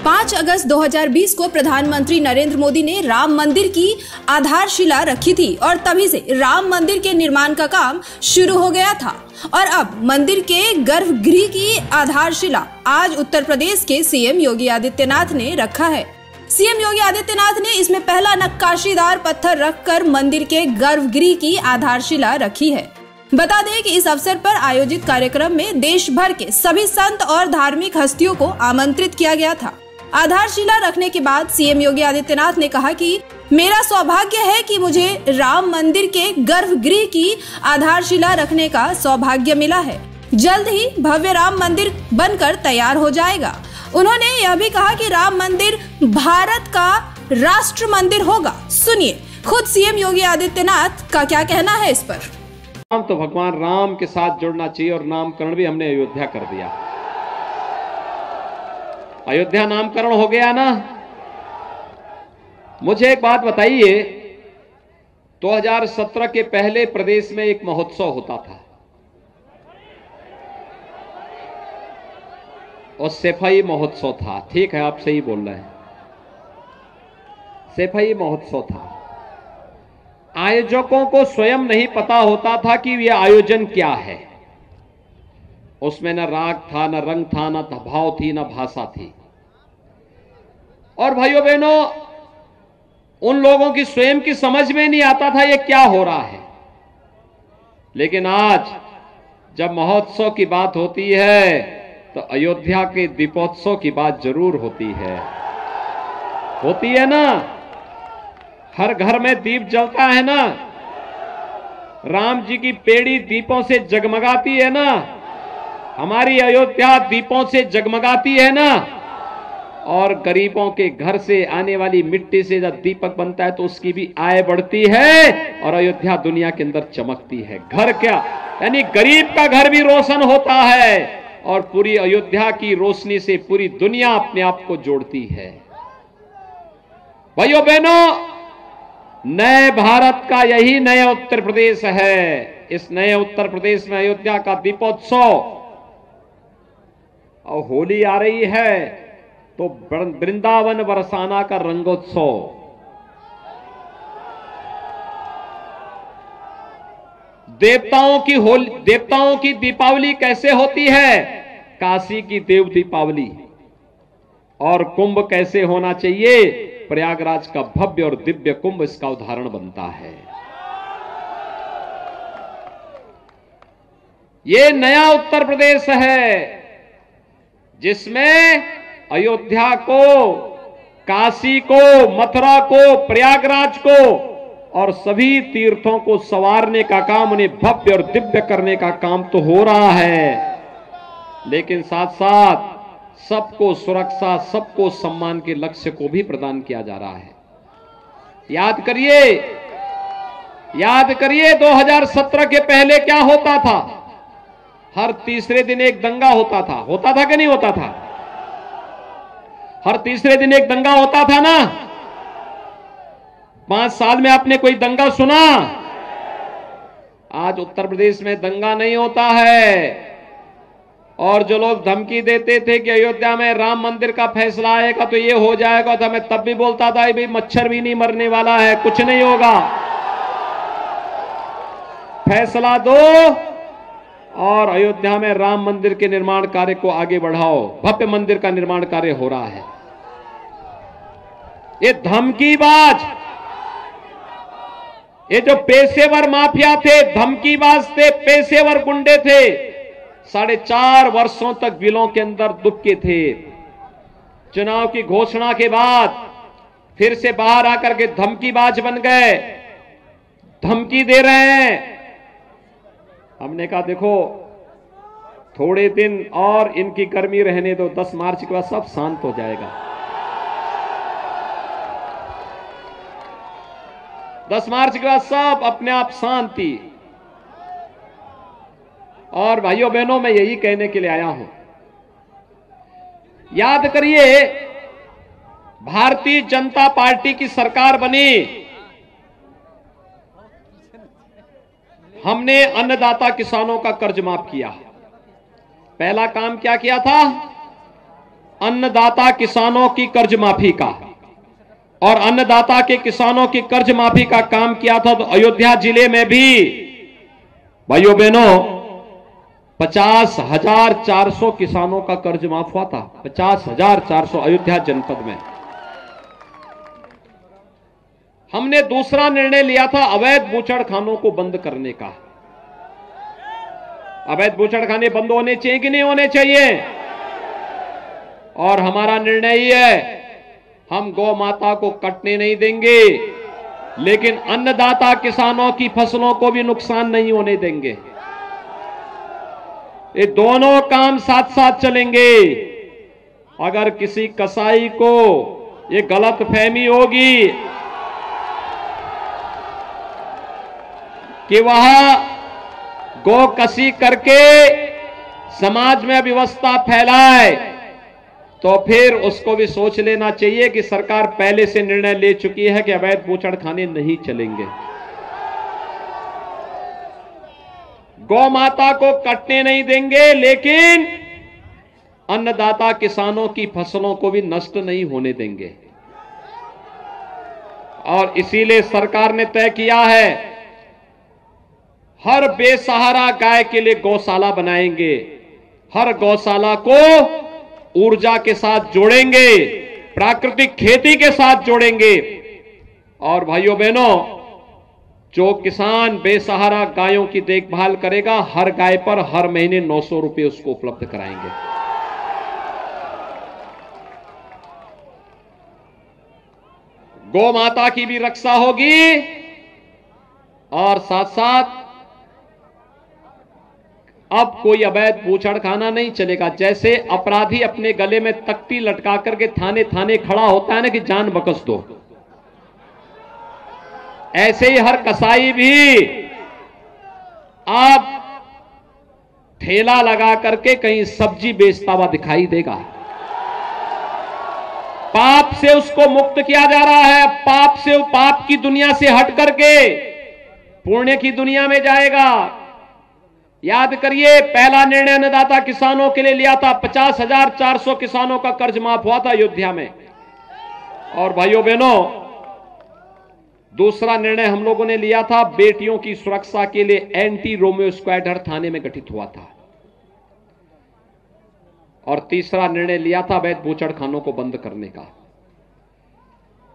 5 अगस्त 2020 को प्रधानमंत्री नरेंद्र मोदी ने राम मंदिर की आधारशिला रखी थी और तभी से राम मंदिर के निर्माण का काम शुरू हो गया था। और अब मंदिर के गर्भगृह की आधारशिला आज उत्तर प्रदेश के सीएम योगी आदित्यनाथ ने रखा है। सीएम योगी आदित्यनाथ ने इसमें पहला नक्काशीदार पत्थर रखकर मंदिर के गर्भगृह की आधारशिला रखी है। बता दें कि इस अवसर पर आयोजित कार्यक्रम में देश भर के सभी संत और धार्मिक हस्तियों को आमंत्रित किया गया था। आधारशिला रखने के बाद सीएम योगी आदित्यनाथ ने कहा कि मेरा सौभाग्य है कि मुझे राम मंदिर के गर्भगृह की आधारशिला रखने का सौभाग्य मिला है। जल्द ही भव्य राम मंदिर बनकर तैयार हो जाएगा। उन्होंने यह भी कहा कि राम मंदिर भारत का राष्ट्र मंदिर होगा। सुनिए खुद सीएम योगी आदित्यनाथ का क्या कहना है इस पर। तो भगवान राम के साथ जुड़ना चाहिए और नामकरण भी हमने अयोध्या कर दिया। अयोध्या नामकरण हो गया ना। मुझे एक बात बताइए, 2017 के पहले प्रदेश में एक महोत्सव होता था और सफाई महोत्सव था। ठीक है, आप सही बोल रहे हैं, सफाई महोत्सव था। आयोजकों को स्वयं नहीं पता होता था कि यह आयोजन क्या है। उसमें न राग था, न रंग था, न भाव थी, न भाषा थी। और भाइयों बहनों, उन लोगों की स्वयं की समझ में नहीं आता था ये क्या हो रहा है। लेकिन आज जब महोत्सव की बात होती है तो अयोध्या के दीपोत्सव की बात जरूर होती है ना। हर घर में दीप जलता है ना। राम जी की पेड़ी दीपों से जगमगाती है ना। हमारी अयोध्या दीपों से जगमगाती है ना। और गरीबों के घर से आने वाली मिट्टी से जब दीपक बनता है तो उसकी भी आय बढ़ती है और अयोध्या दुनिया के अंदर चमकती है। घर क्या, यानी गरीब का घर भी रोशन होता है और पूरी अयोध्या की रोशनी से पूरी दुनिया अपने आप को जोड़ती है। भाइयों बहनों, नए भारत का यही नया उत्तर प्रदेश है। इस नए उत्तर प्रदेश में अयोध्या का दीपोत्सव और होली आ रही है तो वृंदावन बरसाना का रंगोत्सव। देवताओं की दीपावली कैसे होती है? काशी की देव दीपावली। और कुंभ कैसे होना चाहिए? प्रयागराज का भव्य और दिव्य कुंभ इसका उदाहरण बनता है। ये नया उत्तर प्रदेश है जिसमें अयोध्या को, काशी को, मथुरा को, प्रयागराज को और सभी तीर्थों को संवारने का काम, उन्हें भव्य और दिव्य करने का काम तो हो रहा है, लेकिन साथ साथ सबको सुरक्षा, सबको सम्मान के लक्ष्य को भी प्रदान किया जा रहा है। याद करिए 2017 के पहले क्या होता था? हर तीसरे दिन एक दंगा होता था कि नहीं होता था? हर तीसरे दिन एक दंगा होता था ना। 5 साल में आपने कोई दंगा सुना? आज उत्तर प्रदेश में दंगा नहीं होता है। और जो लोग धमकी देते थे कि अयोध्या में राम मंदिर का फैसला आएगा तो ये हो जाएगा, तो मैं तब भी बोलता था भाई मच्छर भी नहीं मरने वाला है, कुछ नहीं होगा। फैसला दो और अयोध्या में राम मंदिर के निर्माण कार्य को आगे बढ़ाओ। भव्य मंदिर का निर्माण कार्य हो रहा है। ये धमकीबाज, ये जो पेशेवर माफिया थे, धमकीबाज थे, पेशेवर गुंडे थे, 4.5 वर्षों तक बिलों के अंदर दुबके थे। चुनाव की घोषणा के बाद फिर से बाहर आकर के धमकीबाज बन गए, धमकी दे रहे हैं। हमने कहा देखो थोड़े दिन और इनकी गर्मी रहने दो, 10 मार्च के बाद सब शांत हो जाएगा। 10 मार्च के बाद सब अपने आप शांति। और भाइयों बहनों, मैं यही कहने के लिए आया हूं, याद करिए भारतीय जनता पार्टी की सरकार बनी, हमने अन्नदाता किसानों का कर्ज माफ किया। पहला काम क्या किया था? अन्नदाता किसानों की कर्ज माफी का, और अन्नदाता के किसानों की कर्ज माफी का काम किया था, तो अयोध्या जिले में भी भाइयों बहनों 50,400 किसानों का कर्ज माफ हुआ था। 50,400 अयोध्या जनपद में। हमने दूसरा निर्णय लिया था अवैध बूचड़खानों को बंद करने का। अवैध बूचड़खाने बंद होने चाहिए कि नहीं होने चाहिए? और हमारा निर्णय ही है, हम गौ माता को कटने नहीं देंगे, लेकिन अन्नदाता किसानों की फसलों को भी नुकसान नहीं होने देंगे। ये दोनों काम साथ साथ चलेंगे। अगर किसी कसाई को ये गलतफहमी होगी कि वह गौ कसी करके समाज में अव्यवस्था फैलाए, तो फिर उसको भी सोच लेना चाहिए कि सरकार पहले से निर्णय ले चुकी है कि अवैध बूचड़खाने नहीं चलेंगे। गौ माता को कटने नहीं देंगे, लेकिन अन्नदाता किसानों की फसलों को भी नष्ट नहीं होने देंगे। और इसीलिए सरकार ने तय किया है, हर बेसहारा गाय के लिए गौशाला बनाएंगे, हर गौशाला को ऊर्जा के साथ जोड़ेंगे, प्राकृतिक खेती के साथ जोड़ेंगे। और भाइयों बहनों, जो किसान बेसहारा गायों की देखभाल करेगा, हर गाय पर हर महीने 900 रुपए उसको उपलब्ध कराएंगे। गौ माता की भी रक्षा होगी, और साथ साथ अब कोई अवैध बूचड़खाना नहीं चलेगा। जैसे अपराधी अपने गले में तख्ती लटका करके थाने थाने खड़ा होता है ना कि जान बख्श दो, ऐसे ही हर कसाई भी अब ठेला लगा करके कहीं सब्जी बेचता हुआ दिखाई देगा। पाप से उसको मुक्त किया जा रहा है। पाप की दुनिया से हट करके पुण्य की दुनिया में जाएगा। याद करिए, पहला निर्णय अन्नदाता किसानों के लिए लिया था। 50,400 किसानों का कर्ज माफ हुआ था अयोध्या में। और भाइयों बहनों, दूसरा निर्णय हम लोगों ने लिया था, बेटियों की सुरक्षा के लिए एंटी रोमियो स्क्वाड हर थाने में गठित हुआ था। और तीसरा निर्णय लिया था अवैध बूचड़खानों को बंद करने का।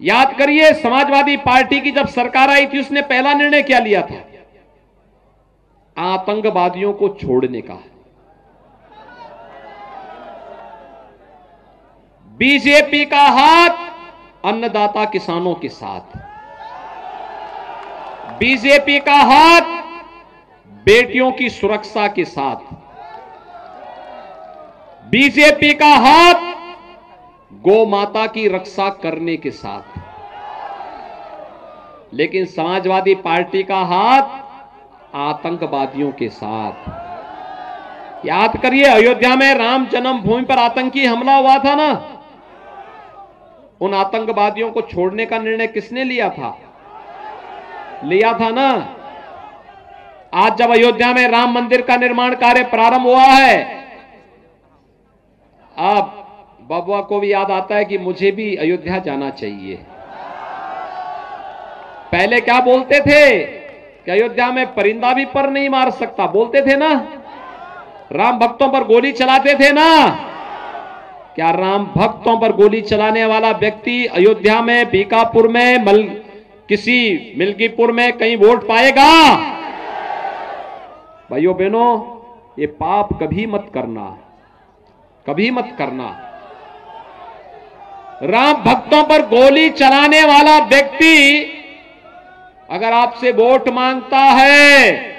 याद करिए, समाजवादी पार्टी की जब सरकार आई थी, उसने पहला निर्णय क्या लिया था? आतंकवादियों को छोड़ने का। बीजेपी का हाथ अन्नदाता किसानों के साथ, बीजेपी का हाथ बेटियों की सुरक्षा के साथ, बीजेपी का हाथ गौ माता की रक्षा करने के साथ, लेकिन समाजवादी पार्टी का हाथ आतंकवादियों के साथ। याद करिए, अयोध्या में राम जन्मभूमि पर आतंकी हमला हुआ था ना, उन आतंकवादियों को छोड़ने का निर्णय किसने लिया था? लिया था ना। आज जब अयोध्या में राम मंदिर का निर्माण कार्य प्रारंभ हुआ है, अब बबुआ को भी याद आता है कि मुझे भी अयोध्या जाना चाहिए। पहले क्या बोलते थे कि अयोध्या में परिंदा भी पर नहीं मार सकता, बोलते थे ना। राम भक्तों पर गोली चलाते थे ना। क्या राम भक्तों पर गोली चलाने वाला व्यक्ति अयोध्या में, बीकापुर में, किसी मिल्कीपुर में कहीं वोट पाएगा? भाइयों बहनों, ये पाप कभी मत करना, कभी मत करना। राम भक्तों पर गोली चलाने वाला व्यक्ति अगर आपसे वोट मांगता है,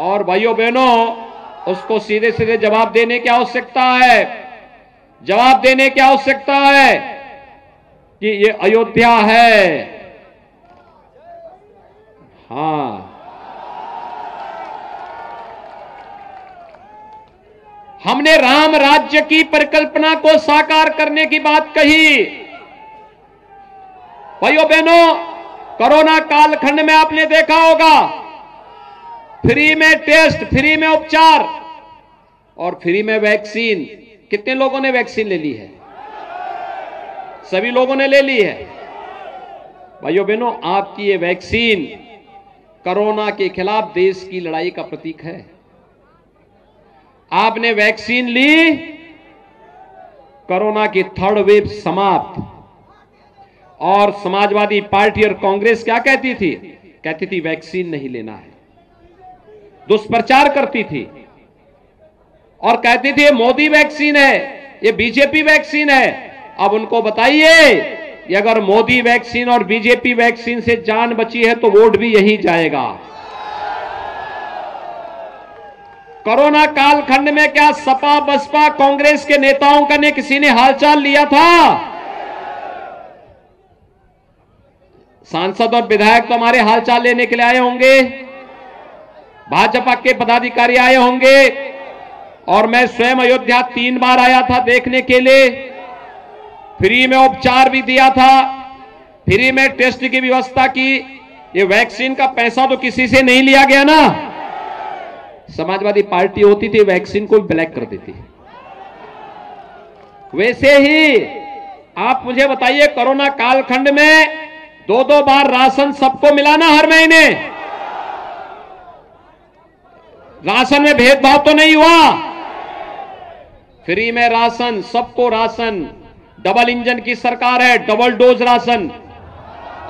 और भाइयों बहनों, उसको सीधे सीधे जवाब देने की आवश्यकता है। जवाब देने की आवश्यकता है कि ये अयोध्या है। हां, हमने राम राज्य की परिकल्पना को साकार करने की बात कही। भाइयों बहनों, कोरोना कालखंड में आपने देखा होगा, फ्री में टेस्ट, फ्री में उपचार और फ्री में वैक्सीन कितने लोगों ने वैक्सीन ले ली है? सभी लोगों ने ले ली है। भाइयों बहनों, आपकी ये वैक्सीन कोरोना के खिलाफ देश की लड़ाई का प्रतीक है। आपने वैक्सीन ली, कोरोना की थर्ड वेव समाप्त। और समाजवादी पार्टी और कांग्रेस क्या कहती थी? कहती थी वैक्सीन नहीं लेना है, दुष्प्रचार करती थी और कहती थी ये मोदी वैक्सीन है, ये बीजेपी वैक्सीन है। अब उनको बताइए कि अगर मोदी वैक्सीन और बीजेपी वैक्सीन से जान बची है तो वोट भी यहीं जाएगा। कोरोना कालखंड में क्या सपा बसपा कांग्रेस के नेताओं का ने किसी ने हालचाल लिया था? सांसद और विधायक तो हमारे हालचाल लेने के लिए आए होंगे, भाजपा के पदाधिकारी आए होंगे, और मैं स्वयं अयोध्या 3 बार आया था देखने के लिए। फ्री में उपचार भी दिया था, फ्री में टेस्ट की व्यवस्था की। ये वैक्सीन का पैसा तो किसी से नहीं लिया गया ना। समाजवादी पार्टी होती थी वैक्सीन को ब्लैक कर देती। वैसे ही आप मुझे बताइए, कोरोना कालखंड में 2-2 बार राशन सबको मिला ना हर महीने? राशन में भेदभाव तो नहीं हुआ? फ्री में राशन, सबको राशन। डबल इंजन की सरकार है, डबल डोज राशन,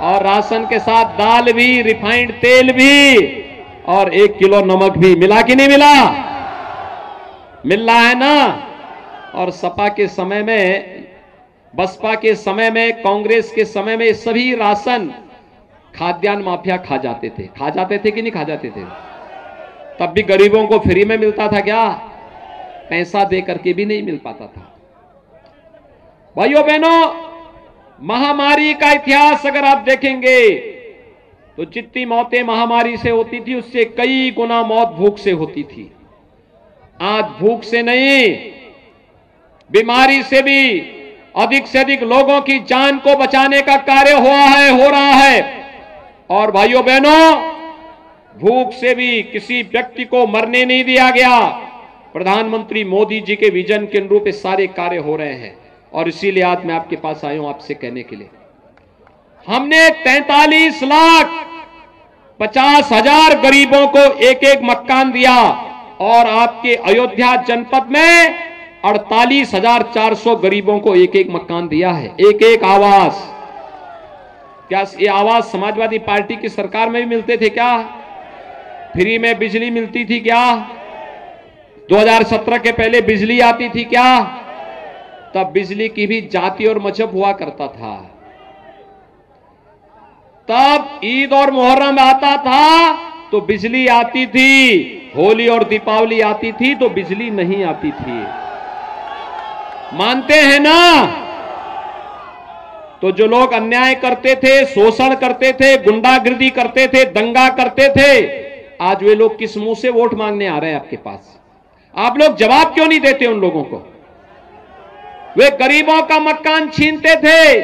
और राशन के साथ दाल भी, रिफाइंड तेल भी, और 1 किलो नमक भी। मिला कि नहीं मिला? मिल रहा है ना। और सपा के समय में, बसपा के समय में, कांग्रेस के समय में सभी राशन खाद्यान्न माफिया खा जाते थे। खा जाते थे कि नहीं खा जाते थे? तब भी गरीबों को फ्री में मिलता था क्या? पैसा दे करके भी नहीं मिल पाता था। भाइयों बहनों, महामारी का इतिहास अगर आप देखेंगे तो जितनी मौतें महामारी से होती थी उससे कई गुना मौत भूख से होती थी। आज भूख से नहीं, बीमारी से भी अधिक से अधिक लोगों की जान को बचाने का कार्य हो रहा है। और भाइयों बहनों, भूख से भी किसी व्यक्ति को मरने नहीं दिया गया। प्रधानमंत्री मोदी जी के विजन के अनुरूप सारे कार्य हो रहे हैं, और इसीलिए आज मैं आपके पास आया हूं आपसे कहने के लिए, हमने 43,50,000 गरीबों को एक मकान दिया, और आपके अयोध्या जनपद में 48,400 गरीबों को एक मकान दिया है, एक आवास। क्या ये आवास समाजवादी पार्टी की सरकार में भी मिलते थे क्या? फ्री में बिजली मिलती थी क्या? 2017 के पहले बिजली आती थी क्या? तब बिजली की भी जाति और मजहब हुआ करता था। तब ईद और मुहर्रम आता था तो बिजली आती थी, होली और दीपावली आती थी तो बिजली नहीं आती थी। मानते हैं ना? तो जो लोग अन्याय करते थे, शोषण करते थे, गुंडागिर्दी करते थे, दंगा करते थे, आज वे लोग किस मुंह से वोट मांगने आ रहे हैं आपके पास? आप लोग जवाब क्यों नहीं देते उन लोगों को? वे गरीबों का मकान छीनते थे,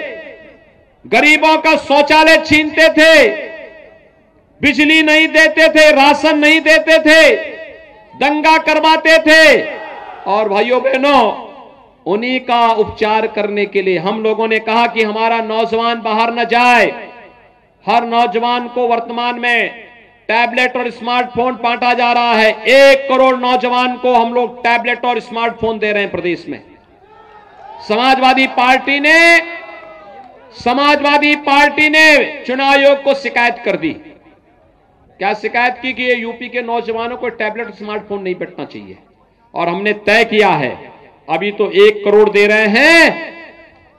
गरीबों का शौचालय छीनते थे, बिजली नहीं देते थे, राशन नहीं देते थे, दंगा करवाते थे। और भाइयों बहनों, उन्हीं का उपचार करने के लिए हम लोगों ने कहा कि हमारा नौजवान बाहर न जाए। हर नौजवान को वर्तमान में टैबलेट और स्मार्टफोन बांटा जा रहा है। 1 करोड़ नौजवान को हम लोग टैबलेट और स्मार्टफोन दे रहे हैं प्रदेश में। समाजवादी पार्टी ने चुनाव आयोग को शिकायत कर दी। क्या शिकायत की? कि ये यूपी के नौजवानों को टैबलेट और स्मार्टफोन नहीं बांटना चाहिए। और हमने तय किया है, अभी तो 1 करोड़ दे रहे हैं,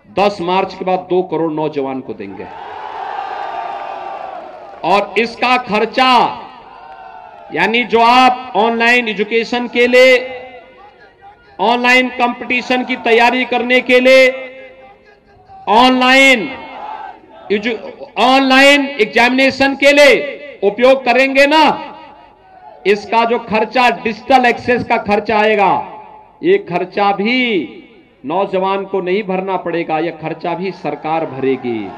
10 मार्च के बाद 2 करोड़ नौजवान को देंगे। और इसका खर्चा, यानी जो आप ऑनलाइन एजुकेशन के लिए, ऑनलाइन कंपटीशन की तैयारी करने के लिए, ऑनलाइन एग्जामिनेशन के लिए उपयोग करेंगे ना, इसका जो खर्चा, डिजिटल एक्सेस का खर्चा आएगा, ये खर्चा भी नौजवान को नहीं भरना पड़ेगा, यह खर्चा भी सरकार भरेगी।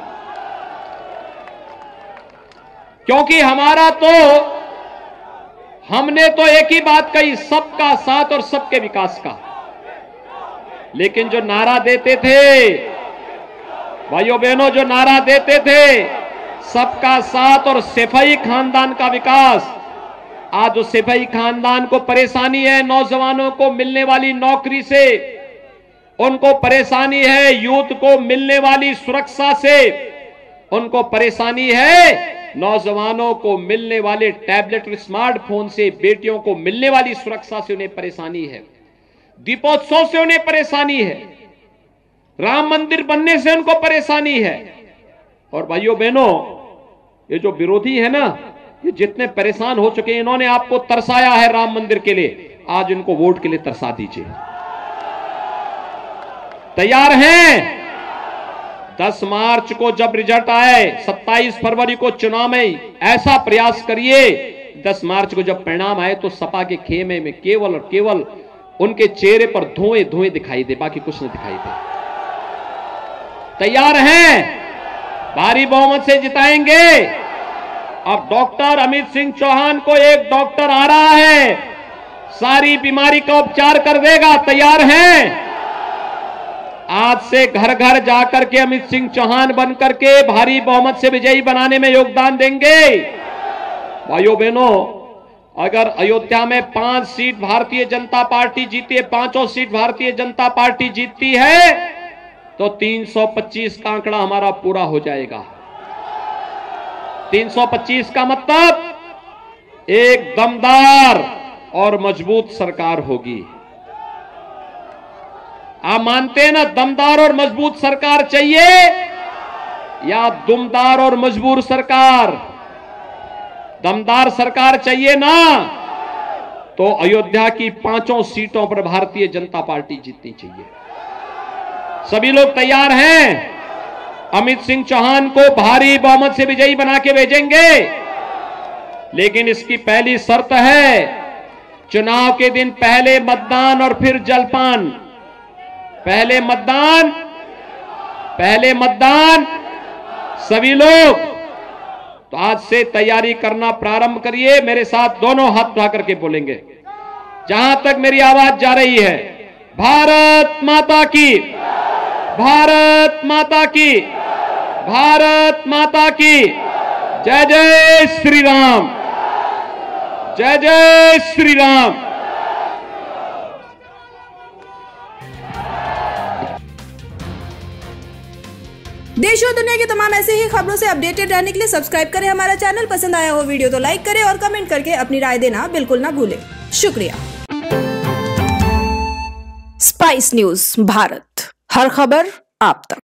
क्योंकि हमने तो एक ही बात कही, सबका साथ और सबके विकास का। लेकिन जो नारा देते थे भाइयों बहनों, जो नारा देते थे सबका साथ और सैफई खानदान का विकास, आज उस सैफई खानदान को परेशानी है नौजवानों को मिलने वाली नौकरी से, उनको परेशानी है यूथ को मिलने वाली सुरक्षा से, उनको परेशानी है नौजवानों को मिलने वाले टैबलेट और स्मार्टफोन से, बेटियों को मिलने वाली सुरक्षा से उन्हें परेशानी है, दीपोत्सव से उन्हें परेशानी है, राम मंदिर बनने से उनको परेशानी है। और भाइयों बहनों, ये जो विरोधी है ना, ये जितने परेशान हो चुके हैं, इन्होंने आपको तरसाया है राम मंदिर के लिए, आज इनको वोट के लिए तरसा दीजिए। तैयार हैं? 10 मार्च को जब रिजल्ट आए, 27 फरवरी को चुनाव में ऐसा प्रयास करिए 10 मार्च को जब परिणाम आए तो सपा के खेमे में केवल और केवल उनके चेहरे पर धुएं धुएं दिखाई दे, बाकी कुछ नहीं दिखाई दे। तैयार हैं? भारी बहुमत से जिताएंगे। अब डॉक्टर अमित सिंह चौहान को एक डॉक्टर आ रहा है, सारी बीमारी का उपचार कर देगा। तैयार हैं? आज से घर घर जाकर के अमित सिंह चौहान बनकर के भारी बहुमत से विजयी बनाने में योगदान देंगे। भाइयों बहनों, अगर अयोध्या में 5 सीट भारतीय जनता पार्टी जीती है, 5 सीट भारतीय जनता पार्टी जीतती है, तो 325 का आंकड़ा हमारा पूरा हो जाएगा। 325 का मतलब एक दमदार और मजबूत सरकार होगी। आप मानते हैं ना, दमदार और मजबूत सरकार चाहिए या दुमदार और मजबूर सरकार? दमदार सरकार चाहिए ना, तो अयोध्या की 5 सीटों पर भारतीय जनता पार्टी जीतनी चाहिए। सभी लोग तैयार हैं? अमित सिंह चौहान को भारी बहुमत से विजयी बना के भेजेंगे, लेकिन इसकी पहली शर्त है चुनाव के दिन पहले मतदान और फिर जलपान। पहले मतदान सभी लोग। तो आज से तैयारी करना प्रारंभ करिए। मेरे साथ दोनों हाथ उठा करके बोलेंगे, जहां तक मेरी आवाज जा रही है, भारत माता की, भारत माता की, भारत माता की, जय जय श्री राम, जय जय श्री राम। देश और दुनिया की तमाम ऐसे ही खबरों से अपडेटेड रहने के लिए सब्सक्राइब करें हमारा चैनल। पसंद आया हो वीडियो तो लाइक करें और कमेंट करके अपनी राय देना बिल्कुल ना भूलें। शुक्रिया। स्पाइस न्यूज भारत, हर खबर आप तक।